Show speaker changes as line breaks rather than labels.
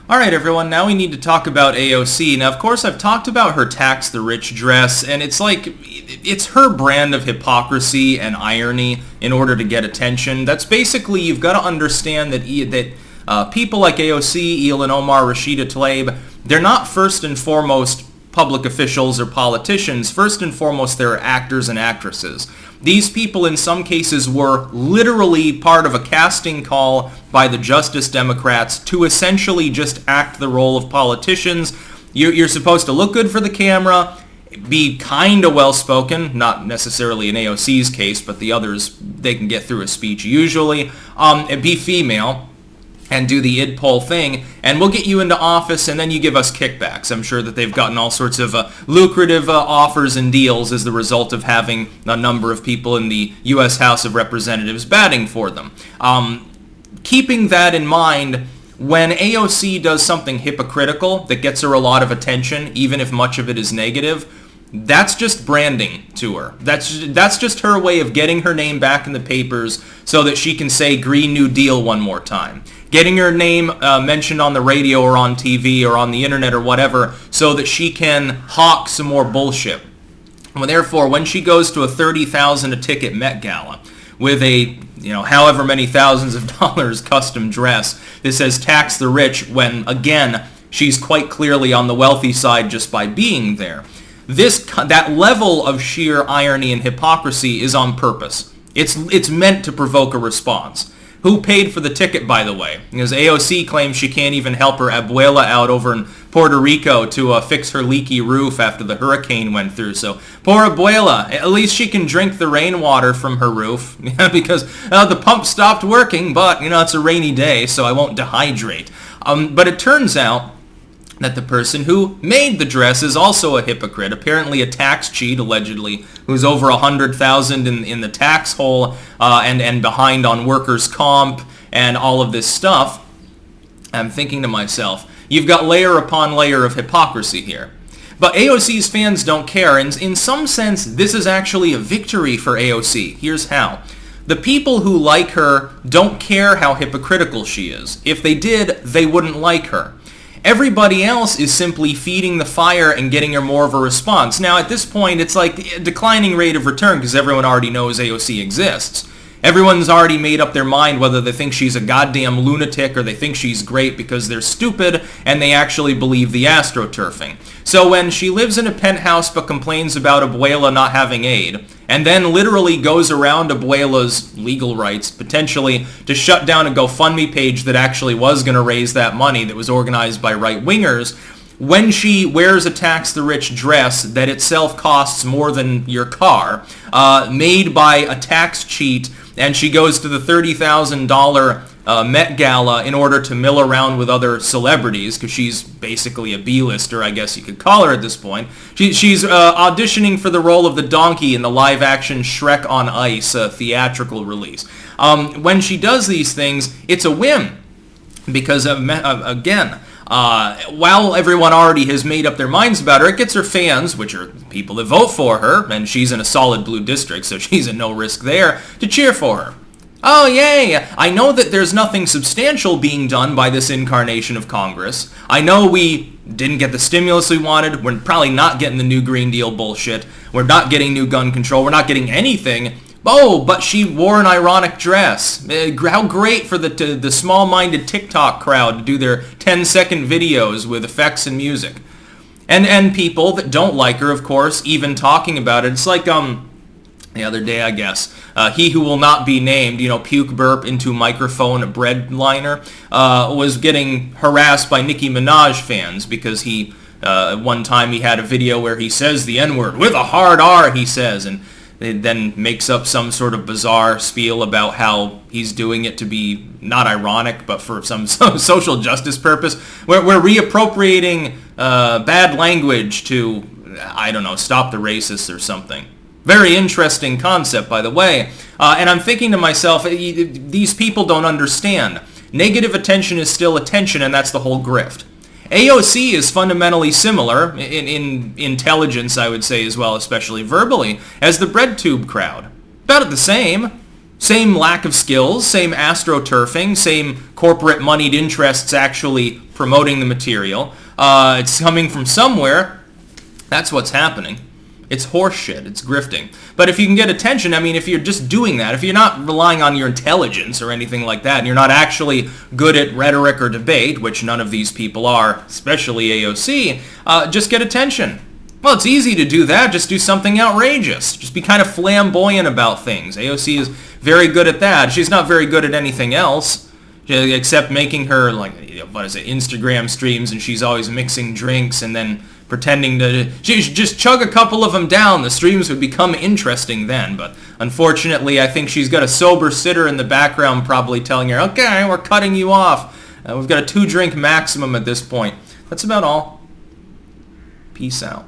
Alright everyone, now we need to talk about AOC. Now of course I've talked about her tax the rich dress, and it's like, it's her brand of hypocrisy and irony in order to get attention. That's basically, you've got to understand that people like AOC, Ilhan Omar, Rashida Tlaib, they're not first and foremost public officials or politicians. First and foremost, they're actors and actresses. These people in some cases were literally part of a casting call by the Justice Democrats to essentially just act the role of politicians. You're supposed to look good for the camera, be kind of well-spoken, not necessarily in AOC's case, but the others, they can get through a speech usually, and be female, and do the id poll thing, and we'll get you into office, and then you give us kickbacks. I'm sure that they've gotten all sorts of lucrative offers and deals as the result of having a number of people in the U.S. House of Representatives batting for them. Keeping that in mind, when AOC does something hypocritical that gets her a lot of attention, even if much of it is negative, that's just branding to her. That's just her way of getting her name back in the papers so that she can say Green New Deal one more time. Getting her name mentioned on the radio or on TV or on the internet or whatever so that she can hawk some more bullshit. Well, therefore, when she goes to a $30,000 a ticket Met Gala with a, however many thousands of dollars custom dress that says tax the rich, when, again, she's quite clearly on the wealthy side just by being there. That level of sheer irony and hypocrisy is on purpose. It's meant to provoke a response. Who paid for the ticket, by the way? Because AOC claims she can't even help her abuela out over in Puerto Rico to fix her leaky roof after the hurricane went through. So, poor abuela, at least she can drink the rainwater from her roof, because the pump stopped working, but, it's a rainy day, so I won't dehydrate. But it turns out that the person who made the dress is also a hypocrite, apparently a tax cheat, allegedly, who's over $100,000 in the tax hole and behind on workers' comp and all of this stuff. I'm thinking to myself, you've got layer upon layer of hypocrisy here. But AOC's fans don't care, and in some sense, this is actually a victory for AOC. Here's how. The people who like her don't care how hypocritical she is. If they did, they wouldn't like her. Everybody else is simply feeding the fire and getting her more of a response. Now, at this point, it's like a declining rate of return because everyone already knows AOC exists. Everyone's already made up their mind whether they think she's a goddamn lunatic or they think she's great because they're stupid and they actually believe the astroturfing. So when she lives in a penthouse but complains about Abuela not having aid, and then literally goes around Abuela's legal rights, potentially, to shut down a GoFundMe page that actually was going to raise that money that was organized by right-wingers, when she wears a tax the rich dress that itself costs more than your car, made by a tax cheat, and she goes to the $30,000 Met Gala in order to mill around with other celebrities, because she's basically a B-lister, I guess you could call her at this point. She's auditioning for the role of the donkey in the live-action Shrek on Ice theatrical release. When she does these things, it's a whim, because, again, while everyone already has made up their minds about her, it gets her fans, which are people that vote for her, and she's in a solid blue district, so she's at no risk there, to cheer for her. Oh, yay! I know that there's nothing substantial being done by this incarnation of Congress. I know we didn't get the stimulus we wanted. We're probably not getting the new Green Deal bullshit. We're not getting new gun control. We're not getting anything. Oh, but she wore an ironic dress. How great for the small-minded TikTok crowd to do their 10-second videos with effects and music. And people that don't like her, of course, even talking about it. It's like, the other day, I guess, he who will not be named, puke burp into microphone bread liner, was getting harassed by Nicki Minaj fans because one time he had a video where he says the N-word with a hard R, he says, and it then makes up some sort of bizarre spiel about how he's doing it to be not ironic, but for some social justice purpose. We're reappropriating bad language to, I don't know, stop the racists or something. Very interesting concept, by the way. And I'm thinking to myself, these people don't understand. Negative attention is still attention, and that's the whole grift. AOC is fundamentally similar in intelligence, I would say, as well, especially verbally, as the BreadTube crowd. About the same. Same lack of skills, same astroturfing, same corporate moneyed interests actually promoting the material. It's coming from somewhere. That's what's happening. It's horseshit. It's grifting. But if you can get attention, I mean, if you're just doing that, if you're not relying on your intelligence or anything like that, and you're not actually good at rhetoric or debate, which none of these people are, especially AOC, just get attention. Well, it's easy to do that. Just do something outrageous. Just be kind of flamboyant about things. AOC is very good at that. She's not very good at anything else, except making her, like, Instagram streams, and she's always mixing drinks and then pretending to just chug a couple of them down. The streams would become interesting then, but unfortunately I think she's got a sober sitter in the background probably telling her, okay, we're cutting you off. We've got a 2-drink maximum at this point. That's about all. Peace out.